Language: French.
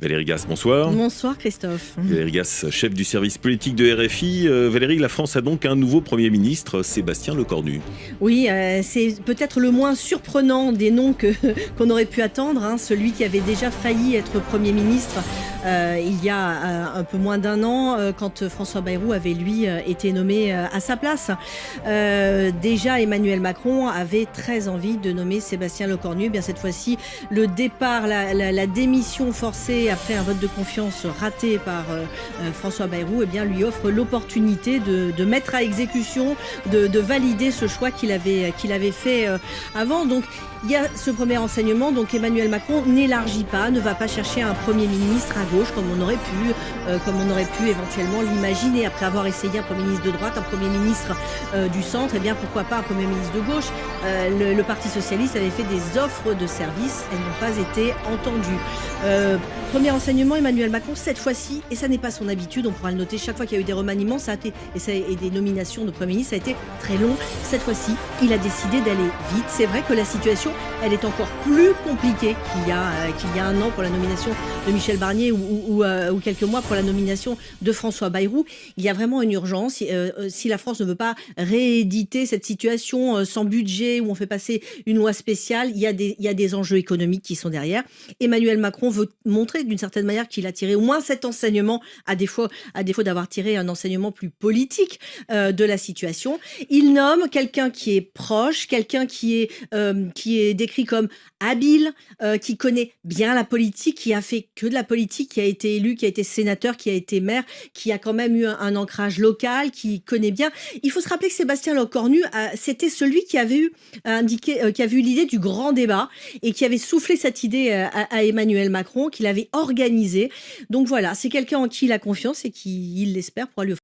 Valérie Gasse, bonsoir. Bonsoir Christophe. Valérie Gasse, chef du service politique de RFI. Valérie, la France a donc un nouveau Premier ministre, Sébastien Lecornu. Oui, c'est peut-être le moins surprenant des noms qu'on aurait pu attendre, hein, celui qui avait déjà failli être Premier ministre il y a un peu moins d'un an, quand François Bayrou avait lui été nommé à sa place. Déjà Emmanuel Macron avait très envie de nommer Sébastien Lecornu. Eh bien cette fois-ci, le départ, la démission forcée après un vote de confiance raté par François Bayrou, eh bien, lui offre l'opportunité de mettre à exécution, de valider ce choix qu'il avait fait avant. Donc il y a ce premier enseignement, donc Emmanuel Macron n'élargit pas, ne va pas chercher un Premier ministre à gauche comme on aurait pu éventuellement l'imaginer après avoir essayé un Premier ministre de droite, un Premier ministre du centre. Eh bien pourquoi pas un Premier ministre de gauche. Le Parti Socialiste avait fait des offres de services, elles n'ont pas été entendues. Premier enseignement, Emmanuel Macron, cette fois-ci, et ça n'est pas son habitude, on pourra le noter, chaque fois qu'il y a eu des remaniements et des nominations de Premier ministre, ça a été très long. Cette fois-ci, il a décidé d'aller vite. C'est vrai que la situation, elle est encore plus compliquée qu'il y a un an pour la nomination de Michel Barnier ou quelques mois pour la nomination de François Bayrou. Il y a vraiment une urgence. Si la France ne veut pas rééditer cette situation sans budget où on fait passer une loi spéciale, il y a des enjeux économiques qui sont derrière. Emmanuel Macron veut montrer d'une certaine manière qu'il a tiré au moins cet enseignement, à défaut d'avoir tiré un enseignement plus politique de la situation. Il nomme quelqu'un qui est proche, quelqu'un qui est décrit comme habile, qui connaît bien la politique, qui a fait que de la politique, qui a été élu, qui a été sénateur, qui a été maire, qui a quand même eu un ancrage local, qui connaît bien. Il faut se rappeler que Sébastien Lecornu, c'était celui qui avait eu l'idée du grand débat et qui avait soufflé cette idée à Emmanuel Macron, qu'il avait organisé. Donc voilà, c'est quelqu'un en qui il a confiance et qui, il l'espère, pourra lui offrir